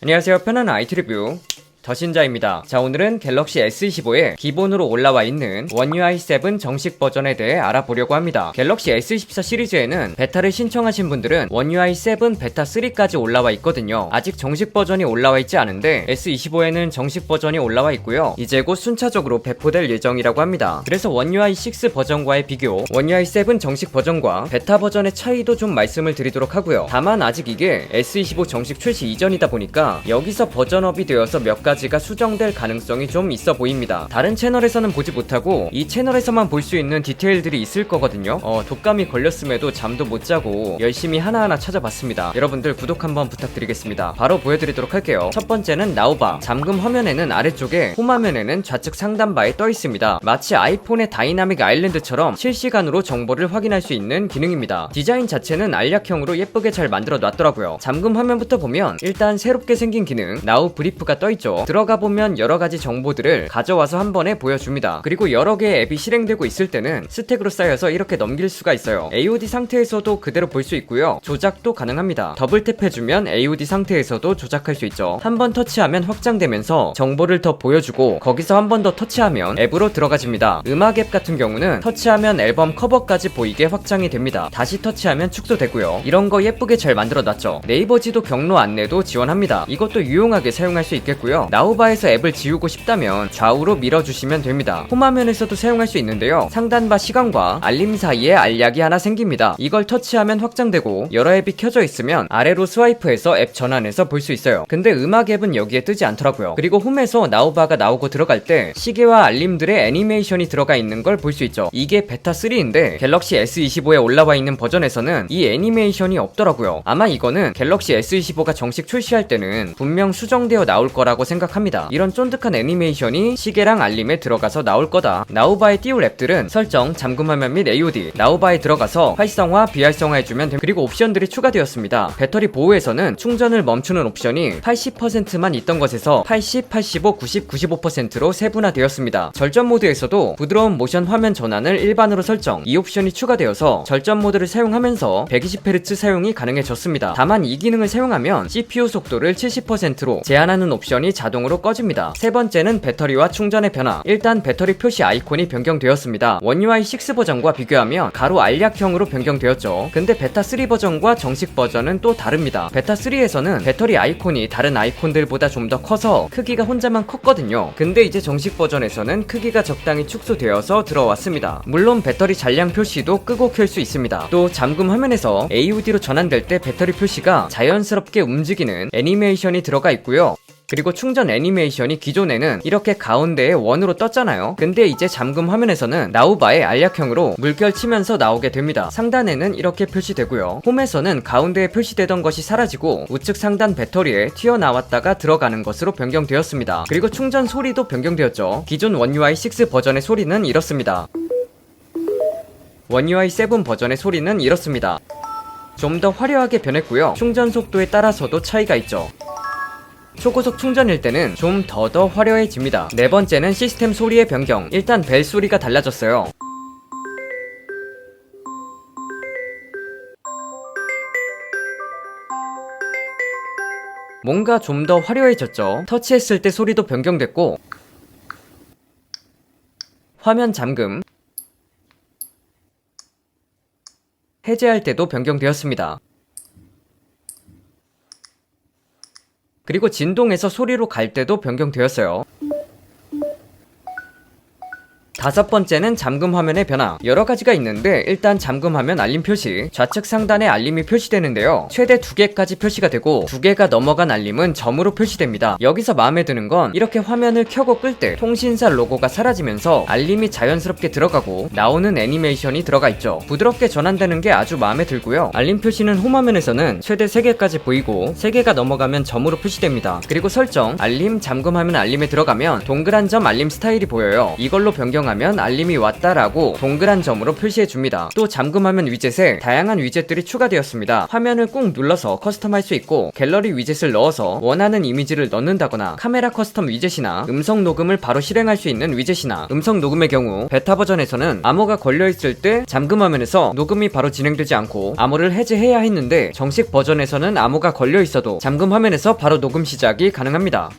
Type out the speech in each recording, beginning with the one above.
안녕하세요. 편안한 IT 리뷰 더신자입니다. 자, 오늘은 갤럭시 S25에 기본으로 올라와 있는 One UI 7 정식 버전에 대해 알아보려고 합니다. 갤럭시 S24 시리즈에는 베타를 신청하신 분들은 One UI 7 베타 3까지 올라와 있거든요. 아직 정식 버전이 올라와 있지 않은데 S25에는 정식 버전이 올라와 있고요. 이제 곧 순차적으로 배포될 예정이라고 합니다. 그래서 One UI 6 버전과의 비교, One UI 7 정식 버전과 베타 버전의 차이도 좀 말씀을 드리도록 하고요. 다만 아직 이게 S25 정식 출시 이전이다 보니까 여기서 버전업이 되어서 몇 가지가 수정될 가능성이 좀 있어 보입니다. 다른 채널에서는 보지 못하고 이 채널에서만 볼 수 있는 디테일들이 있을 거거든요. 독감이 걸렸음에도 잠도 못 자고 열심히 하나하나 찾아봤습니다. 여러분들 구독 한번 부탁드리겠습니다. 바로 보여드리도록 할게요. 첫 번째는 나우바. 잠금 화면에는 아래쪽에, 홈 화면에는 좌측 상단바에 떠 있습니다. 마치 아이폰의 다이나믹 아일랜드처럼 실시간으로 정보를 확인할 수 있는 기능입니다. 디자인 자체는 알약형으로 예쁘게 잘 만들어 놨더라고요. 잠금 화면부터 보면 일단 새롭게 생긴 기능 나우 브리프가 떠 있죠. 들어가 보면 여러가지 정보들을 가져와서 한 번에 보여줍니다. 그리고 여러 개의 앱이 실행되고 있을 때는 스택으로 쌓여서 이렇게 넘길 수가 있어요. AOD 상태에서도 그대로 볼 수 있고요. 조작도 가능합니다. 더블 탭해주면 AOD 상태에서도 조작할 수 있죠. 한 번 터치하면 확장되면서 정보를 더 보여주고, 거기서 한 번 더 터치하면 앱으로 들어가집니다. 음악 앱 같은 경우는 터치하면 앨범 커버까지 보이게 확장이 됩니다. 다시 터치하면 축소되고요. 이런 거 예쁘게 잘 만들어놨죠. 네이버 지도 경로 안내도 지원합니다. 이것도 유용하게 사용할 수 있겠고요. 나우바에서 앱을 지우고 싶다면 좌우로 밀어주시면 됩니다. 홈 화면에서도 사용할 수 있는데요. 상단바 시간과 알림 사이에 알약이 하나 생깁니다. 이걸 터치하면 확장되고, 여러 앱이 켜져 있으면 아래로 스와이프해서 앱 전환해서 볼 수 있어요. 근데 음악 앱은 여기에 뜨지 않더라고요. 그리고 홈에서 나우바가 나오고 들어갈 때 시계와 알림들의 애니메이션이 들어가 있는 걸 볼 수 있죠. 이게 베타 3인데 갤럭시 S25에 올라와 있는 버전에서는 이 애니메이션이 없더라고요. 아마 이거는 갤럭시 S25가 정식 출시할 때는 분명 수정되어 나올 거라고 생각합니다. 이런 쫀득한 애니메이션이 시계랑 알림에 들어가서 나올 거다. 나우바에 띄울 앱들은 설정, 잠금 화면 및 AOD, 나우바에 들어가서 활성화, 비활성화 해주면 됩니다. 그리고 옵션들이 추가되었습니다. 배터리 보호에서는 충전을 멈추는 옵션이 80%만 있던 것에서 80, 85, 90, 95%로 세분화되었습니다. 절전 모드에서도 부드러운 모션 화면 전환을 일반으로 설정, 이 옵션이 추가되어서 절전 모드를 사용하면서 120Hz 사용이 가능해졌습니다. 다만 이 기능을 사용하면 CPU 속도를 70%로 제한하는 옵션이 자동으로 꺼집니다. 세 번째는 배터리와 충전의 변화. 일단 배터리 표시 아이콘이 변경되었습니다. One UI 6 버전과 비교하면 가로 알약형으로 변경되었죠. 근데 베타 3 버전과 정식 버전은 또 다릅니다. 베타 3에서는 배터리 아이콘이 다른 아이콘들보다 좀 더 커서 크기가 혼자만 컸거든요. 근데 이제 정식 버전에서는 크기가 적당히 축소되어서 들어왔습니다. 물론 배터리 잔량 표시도 끄고 켤 수 있습니다. 또 잠금 화면에서 AOD로 전환될 때 배터리 표시가 자연스럽게 움직이는 애니메이션이 들어가 있고요. 그리고 충전 애니메이션이 기존에는 이렇게 가운데에 원으로 떴잖아요. 근데 이제 잠금 화면에서는 나우바의 알약형으로 물결 치면서 나오게 됩니다. 상단에는 이렇게 표시되고요. 홈에서는 가운데에 표시되던 것이 사라지고 우측 상단 배터리에 튀어나왔다가 들어가는 것으로 변경되었습니다. 그리고 충전 소리도 변경되었죠. 기존 One UI 6 버전의 소리는 이렇습니다. One UI 7 버전의 소리는 이렇습니다. 좀 더 화려하게 변했고요. 충전 속도에 따라서도 차이가 있죠. 초고속 충전일 때는 좀 더 화려해집니다. 네 번째는 시스템 소리의 변경. 일단 벨 소리가 달라졌어요. 뭔가 좀 더 화려해졌죠. 터치했을 때 소리도 변경됐고, 화면 잠금, 해제할 때도 변경되었습니다. 그리고 진동에서 소리로 갈 때도 변경되었어요. 다섯 번째는 잠금 화면의 변화. 여러 가지가 있는데 일단 잠금 화면 알림 표시, 좌측 상단에 알림이 표시되는데요. 최대 2개까지 표시가 되고 2개가 넘어간 알림은 점으로 표시됩니다. 여기서 마음에 드는 건 이렇게 화면을 켜고 끌 때 통신사 로고가 사라지면서 알림이 자연스럽게 들어가고 나오는 애니메이션이 들어가 있죠. 부드럽게 전환되는 게 아주 마음에 들고요. 알림 표시는 홈 화면에서는 최대 3개까지 보이고 3개가 넘어가면 점으로 표시됩니다. 그리고 설정, 알림, 잠금 화면 알림에 들어가면 동그란 점 알림 스타일이 보여요. 이걸로 변경하면 설정하면 알림이 왔다라고 동그란 점으로 표시해줍니다. 또 잠금화면 위젯에 다양한 위젯들이 추가되었습니다. 화면을 꾹 눌러서 커스텀할 수 있고 갤러리 위젯을 넣어서 원하는 이미지를 넣는다거나 카메라 커스텀 위젯이나 음성 녹음을 바로 실행할 수 있는 위젯이나 음성 녹음의 경우 베타 버전에서는 암호가 걸려있을 때 잠금 화면에서 녹음이 바로 진행되지 않고 암호를 해제해야 했는데 정식 버전에서는 암호가 걸려있어도 잠금 화면에서 바로 녹음 시작이 가능합니다.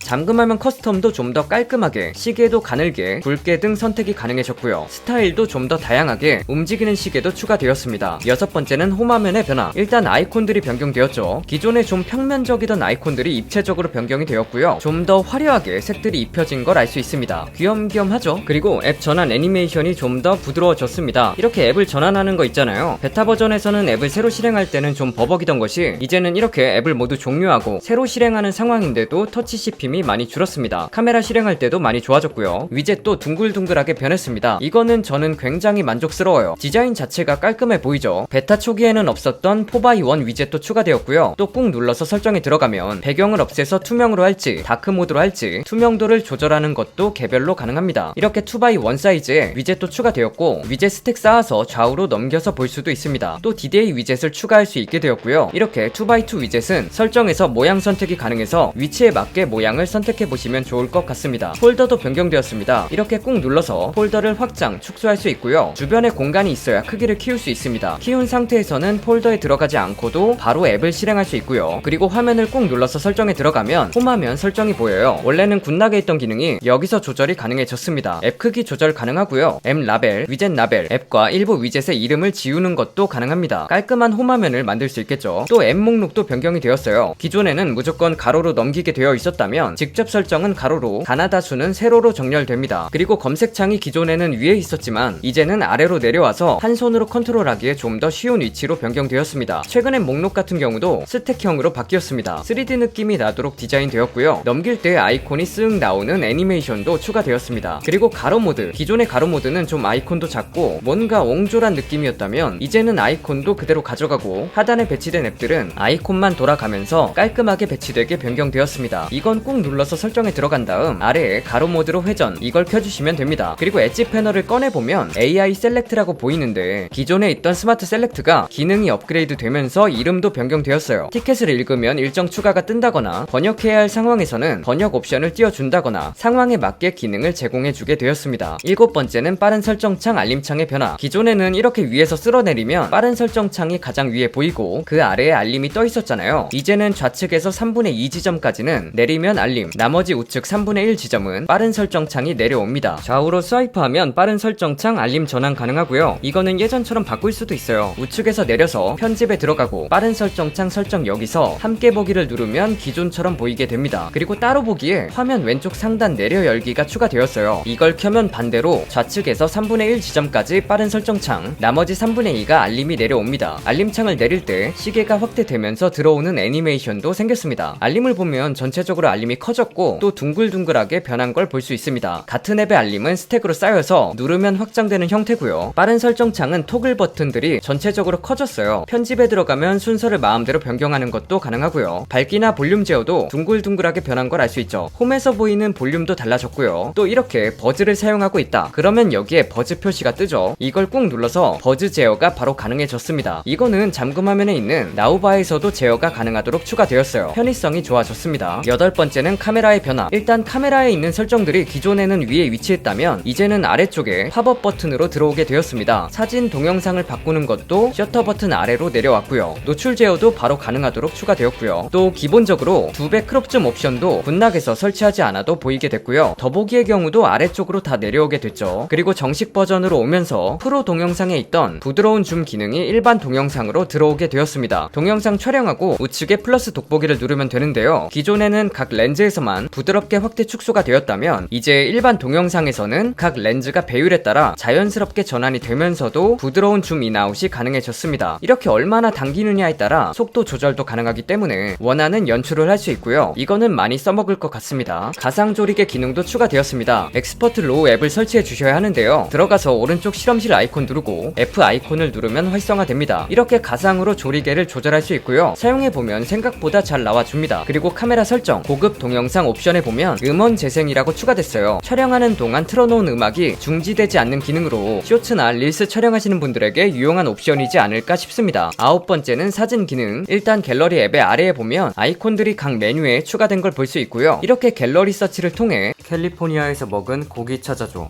잠금화면 커스텀도 좀 더 깔끔하게, 시계도 가늘게, 굵게 등 선택이 가능해졌고요. 스타일도 좀 더 다양하게 움직이는 시계도 추가되었습니다. 여섯 번째는 홈화면의 변화. 일단 아이콘들이 변경되었죠. 기존에 좀 평면적이던 아이콘들이 입체적으로 변경이 되었고요. 좀 더 화려하게 색들이 입혀진 걸 알 수 있습니다. 귀염귀염하죠? 그리고 앱 전환 애니메이션이 좀 더 부드러워졌습니다. 이렇게 앱을 전환하는 거 있잖아요. 베타 버전에서는 앱을 새로 실행할 때는 좀 버벅이던 것이 이제는 이렇게 앱을 모두 종료하고 새로 실행하는 상황인데도 터치 씹힘이 많이 줄었습니다. 카메라 실행할 때도 많이 좋아졌고요. 위젯도 둥글둥글하게 변했습니다. 이거는 저는 굉장히 만족스러워요. 디자인 자체가 깔끔해 보이죠. 베타 초기에는 없었던 4x1 위젯도 추가되었고요. 또 꾹 눌러서 설정에 들어가면 배경을 없애서 투명으로 할지 다크 모드로 할지 투명도를 조절하는 것도 개별로 가능합니다. 이렇게 2x1 사이즈의 위젯도 추가되었고 위젯 스택 쌓아서 좌우로 넘겨서 볼 수도 있습니다. 또 디데이 위젯을 추가할 수 있게 되었고요. 이렇게 2x2 위젯은 설정에서 모양 선택이 가능해서 위치에 맞게 모양을 선택해보시면 좋을 것 같습니다. 폴더도 변경되었습니다. 이렇게 꾹 눌러서 폴더를 확장, 축소할 수 있고요. 주변에 공간이 있어야 크기를 키울 수 있습니다. 키운 상태에서는 폴더에 들어가지 않고도 바로 앱을 실행할 수 있고요. 그리고 화면을 꾹 눌러서 설정에 들어가면 홈화면 설정이 보여요. 원래는 군락에 있던 기능이 여기서 조절이 가능해졌습니다. 앱 크기 조절 가능하고요. 앱 라벨, 위젯 라벨, 앱과 일부 위젯의 이름을 지우는 것도 가능합니다. 깔끔한 홈화면을 만들 수 있겠죠. 또 앱 목록도 변경이 되었어요. 기존에는 무조건 가로로 넘기게 되어 있었다면 직접 설정은 가로로, 가나다수는 세로로 정렬됩니다. 그리고 검색창이 기존에는 위에 있었지만 이제는 아래로 내려와서 한 손으로 컨트롤하기에 좀 더 쉬운 위치로 변경되었습니다. 최근엔 목록 같은 경우도 스택형으로 바뀌었습니다. 3D 느낌이 나도록 디자인되었고요. 넘길 때 아이콘이 쓱 나오는 애니메이션도 추가되었습니다. 그리고 가로 모드, 기존의 가로 모드는 좀 아이콘도 작고 뭔가 옹졸한 느낌이었다면 이제는 아이콘도 그대로 가져가고 하단에 배치된 앱들은 아이콘만 돌아가면서 깔끔하게 배치되게 변경되었습니다. 이건 꾹 눌러서 설정에 들어간 다음 아래에 가로 모드로 회전, 이걸 켜주시면 됩니다. 그리고 엣지 패널을 꺼내보면 AI 셀렉트라고 보이는데 기존에 있던 스마트 셀렉트가 기능이 업그레이드 되면서 이름도 변경되었어요. 티켓을 읽으면 일정 추가가 뜬다거나 번역해야 할 상황에서는 번역 옵션을 띄워준다거나 상황에 맞게 기능을 제공해주게 되었습니다. 일곱 번째는 빠른 설정창 알림창의 변화. 기존에는 이렇게 위에서 쓸어내리면 빠른 설정창이 가장 위에 보이고 그 아래에 알림이 떠 있었잖아요. 이제는 좌측에서 3분의 2 지점까지는 내리면 알림, 나머지 우측 3분의 1 지점은 빠른 설정창이 내려옵니다. 좌우로 스와이프하면 빠른 설정창 알림 전환 가능하고요. 이거는 예전처럼 바꿀 수도 있어요. 우측에서 내려서 편집에 들어가고 빠른 설정창 설정 여기서 함께 보기를 누르면 기존처럼 보이게 됩니다. 그리고 따로 보기에 화면 왼쪽 상단 내려 열기가 추가되었어요. 이걸 켜면 반대로 좌측에서 3분의 1 지점까지 빠른 설정창, 나머지 3분의 2가 알림이 내려옵니다. 알림창을 내릴 때 시계가 확대되면서 들어오는 애니메이션도 생겼습니다. 알림을 보면 전체적으로 알림이 커졌고 또 둥글둥글하게 변한 걸 볼 수 있습니다. 같은 앱의 알림은 스택으로 쌓여서 누르면 확장되는 형태고요. 빠른 설정창은 토글 버튼들이 전체적으로 커졌어요. 편집에 들어가면 순서를 마음대로 변경하는 것도 가능하고요. 밝기나 볼륨 제어도 둥글둥글하게 변한 걸 알 수 있죠. 홈에서 보이는 볼륨도 달라졌고요. 또 이렇게 버즈를 사용하고 있다 그러면 여기에 버즈 표시가 뜨죠. 이걸 꾹 눌러서 버즈 제어가 바로 가능해졌습니다. 이거는 잠금 화면에 있는 나우바에서도 제어가 가능하도록 추가되었어요. 편의성이 좋아졌습니다. 여덟 번째는 카메라의 변화. 일단 카메라에 있는 설정들이 기존에는 위에 위치했다면 이제는 아래쪽에 팝업 버튼으로 들어오게 되었습니다. 사진, 동영상을 바꾸는 것도 셔터 버튼 아래로 내려왔고요. 노출 제어도 바로 가능하도록 추가되었고요. 또 기본적으로 2배 크롭 줌 옵션도 군락에서 설치하지 않아도 보이게 됐고요. 더보기의 경우도 아래쪽으로 다 내려오게 됐죠. 그리고 정식 버전으로 오면서 프로 동영상에 있던 부드러운 줌 기능이 일반 동영상으로 들어오게 되었습니다. 동영상 촬영하고 우측에 플러스 돋보기를 누르면 되는데요. 기존에는 각 렌즈에서만 부드럽게 확대 축소가 되었다면 이제 일반 동영상에서는 각 렌즈가 배율에 따라 자연스럽게 전환이 되면서도 부드러운 줌 인아웃이 가능해졌습니다. 이렇게 얼마나 당기느냐에 따라 속도 조절도 가능하기 때문에 원하는 연출을 할 수 있고요. 이거는 많이 써먹을 것 같습니다. 가상 조리개 기능도 추가되었습니다. 엑스퍼트 로우 앱을 설치해 주셔야 하는데요. 들어가서 오른쪽 실험실 아이콘 누르고 F 아이콘을 누르면 활성화됩니다. 이렇게 가상으로 조리개를 조절할 수 있고요. 사용해보면 생각보다 잘 나와줍니다. 그리고 카메라 설정, 고급 동영상 옵션에 보면 음원 재생이라고 추가됐어요. 촬영하는 동안 틀어놓은 음악이 중지되지 않는 기능으로 쇼츠나 릴스 촬영하시는 분들에게 유용한 옵션이지 않을까 싶습니다. 9번째는 사진 기능. 일단 갤러리 앱의 아래에 보면 아이콘들이 각 메뉴에 추가된 걸 볼 수 있고요. 이렇게 갤러리 서치를 통해 캘리포니아에서 먹은 고기 찾아줘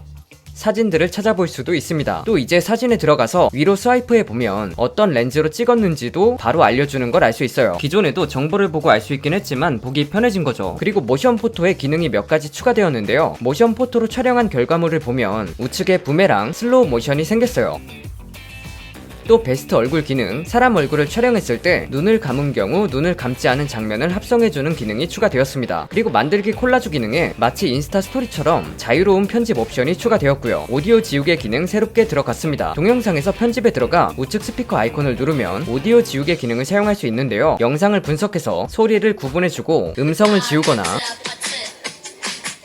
사진들을 찾아볼 수도 있습니다. 또 이제 사진에 들어가서 위로 스와이프해 보면 어떤 렌즈로 찍었는지도 바로 알려주는 걸 알 수 있어요. 기존에도 정보를 보고 알 수 있긴 했지만 보기 편해진 거죠. 그리고 모션 포토의 기능이 몇 가지 추가되었는데요. 모션 포토로 촬영한 결과물을 보면 우측에 부메랑, 슬로우 모션이 생겼어요. 또 베스트 얼굴 기능, 사람 얼굴을 촬영했을 때 눈을 감은 경우 눈을 감지 않은 장면을 합성해주는 기능이 추가되었습니다. 그리고 만들기 콜라주 기능에 마치 인스타 스토리처럼 자유로운 편집 옵션이 추가되었고요. 오디오 지우개 기능 새롭게 들어갔습니다. 동영상에서 편집에 들어가 우측 스피커 아이콘을 누르면 오디오 지우개 기능을 사용할 수 있는데요. 영상을 분석해서 소리를 구분해주고 음성을 지우거나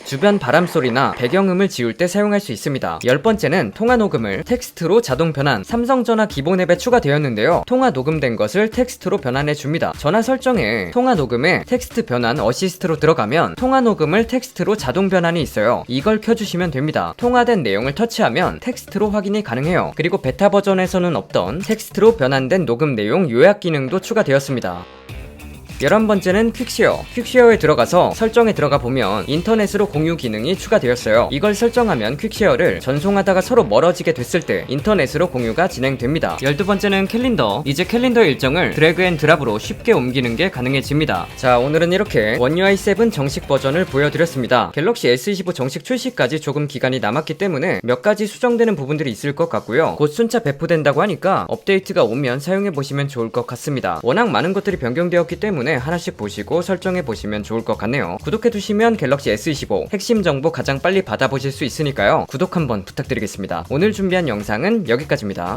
주변 바람소리나 배경음을 지울 때 사용할 수 있습니다. 10번째는 통화 녹음을 텍스트로 자동 변환. 삼성전화 기본 앱에 추가되었는데요. 통화 녹음된 것을 텍스트로 변환해 줍니다. 전화 설정에 통화 녹음에 텍스트 변환 어시스트로 들어가면 통화 녹음을 텍스트로 자동 변환이 있어요. 이걸 켜주시면 됩니다. 통화된 내용을 터치하면 텍스트로 확인이 가능해요. 그리고 베타 버전에서는 없던 텍스트로 변환된 녹음 내용 요약 기능도 추가되었습니다. 11번째는 퀵쉐어. 퀵쉐어에 들어가서 설정에 들어가 보면 인터넷으로 공유 기능이 추가되었어요. 이걸 설정하면 퀵쉐어를 전송하다가 서로 멀어지게 됐을 때 인터넷으로 공유가 진행됩니다. 12번째는 캘린더. 이제 캘린더 일정을 드래그 앤 드랍으로 쉽게 옮기는 게 가능해집니다. 자, 오늘은 이렇게 One UI 7 정식 버전을 보여드렸습니다. 갤럭시 S25 정식 출시까지 조금 기간이 남았기 때문에 몇 가지 수정되는 부분들이 있을 것 같고요. 곧 순차 배포된다고 하니까 업데이트가 오면 사용해보시면 좋을 것 같습니다. 워낙 많은 것들이 변경되었기 때문에 하나씩 보시고 설정해보시면 좋을 것 같네요. 구독해두시면 갤럭시 S25 핵심 정보 가장 빨리 받아보실 수 있으니까요. 구독 한번 부탁드리겠습니다. 오늘 준비한 영상은 여기까지입니다.